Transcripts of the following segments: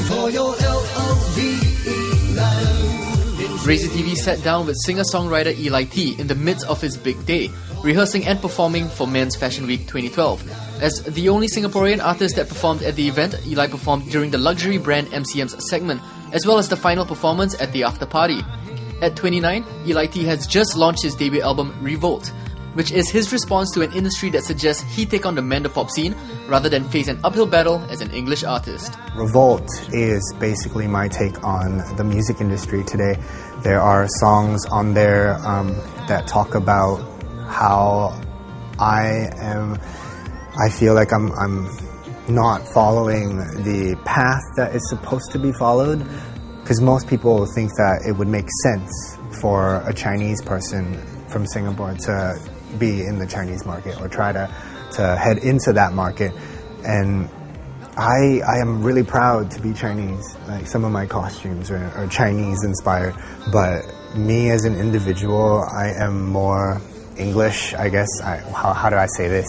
for your L-O-V-E line. Razy TV sat down with singer-songwriter Eli T in the midst of his big day, rehearsing and performing for Men's Fashion Week 2012. As the only Singaporean artist that performed at the event, Eli performed during the luxury brand MCM's segment, as well as the final performance at the after party. At 29, Eli T has just launched his debut album Revolt, which is his response to an industry that suggests he take on the Mandopop scene rather than face an uphill battle as an English artist. Revolt is basically my take on the music industry today. There are songs on there that talk about how I feel like I'm not following the path that is supposed to be followed, because most people think that it would make sense for a Chinese person from Singapore to be in the Chinese market or try to head into that market. And I am really proud to be Chinese. Like, some of my costumes are Chinese inspired, but me as an individual, I am more English, I guess. How do I say this?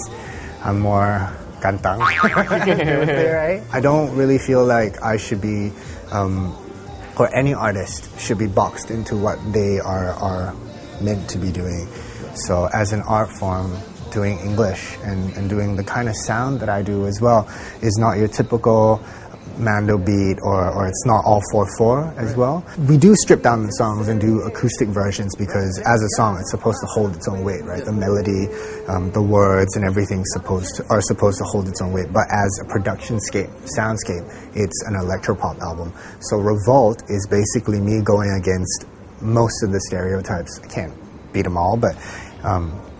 I'm more gantang. Right? I don't really feel like I should be, or any artist should be boxed into what they are meant to be doing. So as an art form, doing English and doing the kind of sound that I do as well is not your typical Mando beat, or it's not all 4/4 as well. We do strip down the songs and do acoustic versions because as a song it's supposed to hold its own weight, right? The melody, the words and everything are supposed to hold its own weight. But as a soundscape, it's an electropop album. So Revolt is basically me going against most of the stereotypes. I can't beat them all, but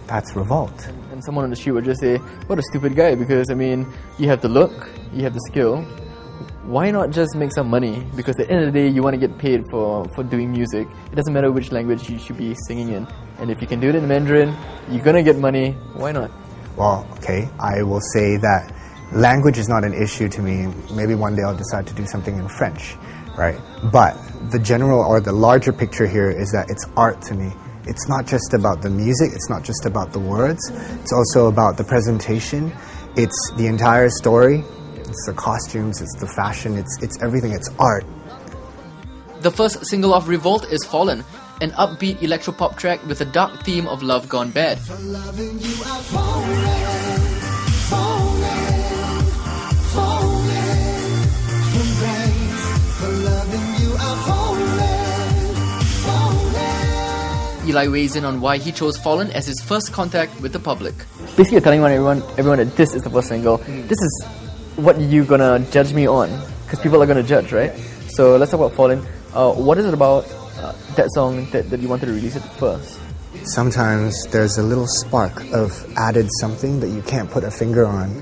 that's Revolt. And someone on the street would just say, what a stupid guy, because I mean, you have the look, you have the skill. Why not just make some money? Because at the end of the day, you want to get paid for doing music. It doesn't matter which language you should be singing in. And if you can do it in Mandarin, you're gonna get money. Why not? Well, okay, I will say that language is not an issue to me. Maybe one day I'll decide to do something in French, right? But the general or the larger picture here is that it's art to me. It's not just about the music, it's not just about the words, it's also about the presentation, it's the entire story, it's the costumes, it's the fashion, it's everything, it's art. The first single of Revolt is Fallen, an upbeat electropop track with a dark theme of love gone bad. For loving you, I'm falling, falling, falling. From grace, for loving you, I'm falling, falling. Eli weighs in on why he chose Fallen as his first contact with the public. Basically, you're telling everyone that this is the first single. This is what you're gonna judge me on, because people are gonna judge, right? So let's talk about Fallen. What is it about that song that you wanted to release it first? Sometimes there's a little spark of added something that you can't put a finger on,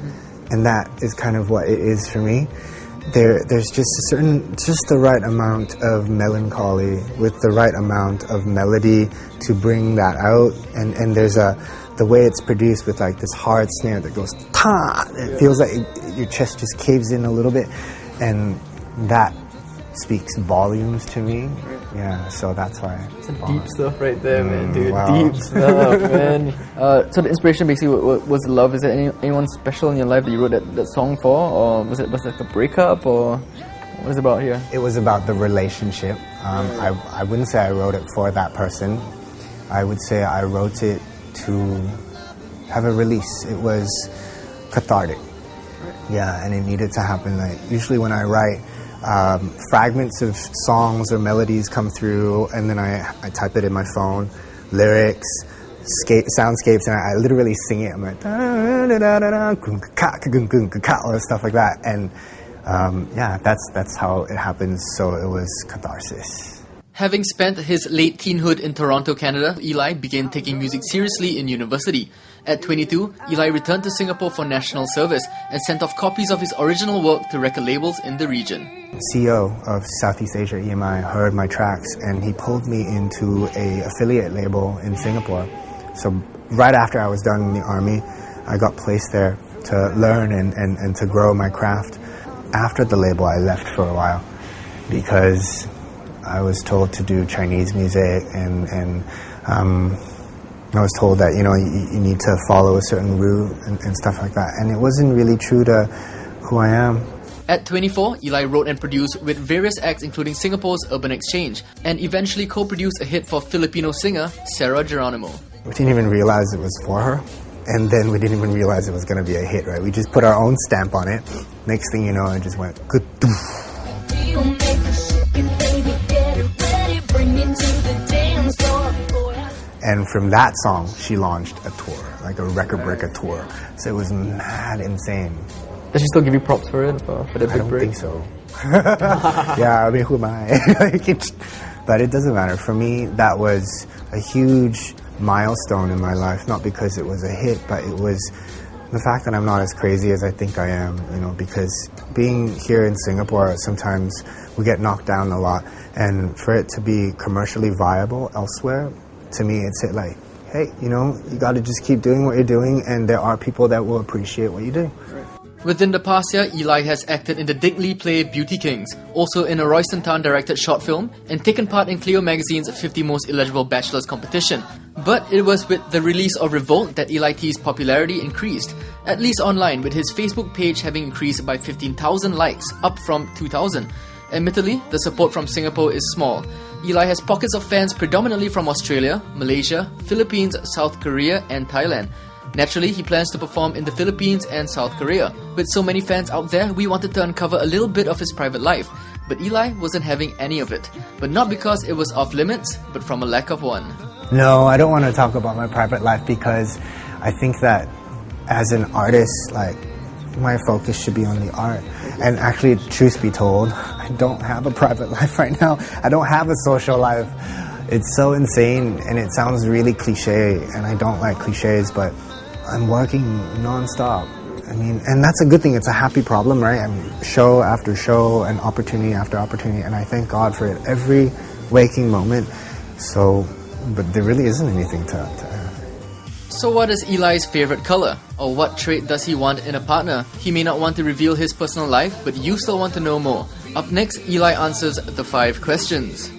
and that is kind of what it is for me. There's just the right amount of melancholy with the right amount of melody to bring that out, and there's the way it's produced with like this hard snare that goes ta. It feels like your chest just caves in a little bit, and that speaks volumes to me. Yeah, so that's why. Some deep stuff right there, man, dude. Wow. Deep stuff, man. So the inspiration basically was love. Is there anyone special in your life that you wrote that song for, or was it like a breakup, or what is it about here? It was about the relationship. I wouldn't say I wrote it for that person. I would say I wrote it to have a release. It was cathartic. Yeah, and it needed to happen. Like, usually when I write, fragments of songs or melodies come through, and then I type it in my phone, lyrics, soundscapes, and I literally sing it. I'm like, or stuff like that. And yeah, that's how it happens. So it was catharsis. Having spent his late teenhood in Toronto, Canada, Eli began taking music seriously in university. At 22, Eli returned to Singapore for national service and sent off copies of his original work to record labels in the region. CEO of Southeast Asia EMI heard my tracks, and he pulled me into a affiliate label in Singapore. So right after I was done in the army, I got placed there to learn and to grow my craft. After the label, I left for a while because I was told to do Chinese music, and I was told that, you need to follow a certain route and stuff like that. And it wasn't really true to who I am. At 24, Eli wrote and produced with various acts including Singapore's Urban Exchange, and eventually co-produced a hit for Filipino singer Sarah Geronimo. We didn't even realize it was for her. And then we didn't even realize it was going to be a hit, right? We just put our own stamp on it. Next thing you know, it just went good. And from that song, she launched a tour, like a record breaker tour. So it was mad insane. Does she still give you props for it, for the big I don't break? think so. Yeah, I mean, who am I? But it doesn't matter. For me, that was a huge milestone in my life, not because it was a hit, but it was the fact that I'm not as crazy as I think I am, you know, because being here in Singapore, sometimes we get knocked down a lot, and for it to be commercially viable elsewhere, to me, it's like, hey, you know, you got to just keep doing what you're doing, and there are people that will appreciate what you do. Within the past year, Eli has acted in the Dick Lee play Beauty Kings, also in a Royston Tan-directed short film, and taken part in Clio magazine's 50 Most Eligible Bachelors competition. But it was with the release of Revolt that Eli T's popularity increased, at least online, with his Facebook page having increased by 15,000 likes, up from 2,000. Admittedly, the support from Singapore is small. Eli has pockets of fans predominantly from Australia, Malaysia, Philippines, South Korea, and Thailand. Naturally, he plans to perform in the Philippines and South Korea. With so many fans out there, we wanted to uncover a little bit of his private life. But Eli wasn't having any of it. But not because it was off limits, but from a lack of one. No, I don't want to talk about my private life because I think that as an artist, like, my focus should be on the art. And actually, truth be told, I don't have a private life right now. I don't have a social life. It's so insane, and it sounds really cliche, and I don't like cliches, but I'm working non-stop. I mean, and that's a good thing. It's a happy problem, right? I mean, show after show and opportunity after opportunity, and I thank God for it every waking moment. So, but there really isn't anything to So what is Eli's favorite color? Or what trait does he want in a partner? He may not want to reveal his personal life, but you still want to know more. Up next, Eli answers the 5 questions.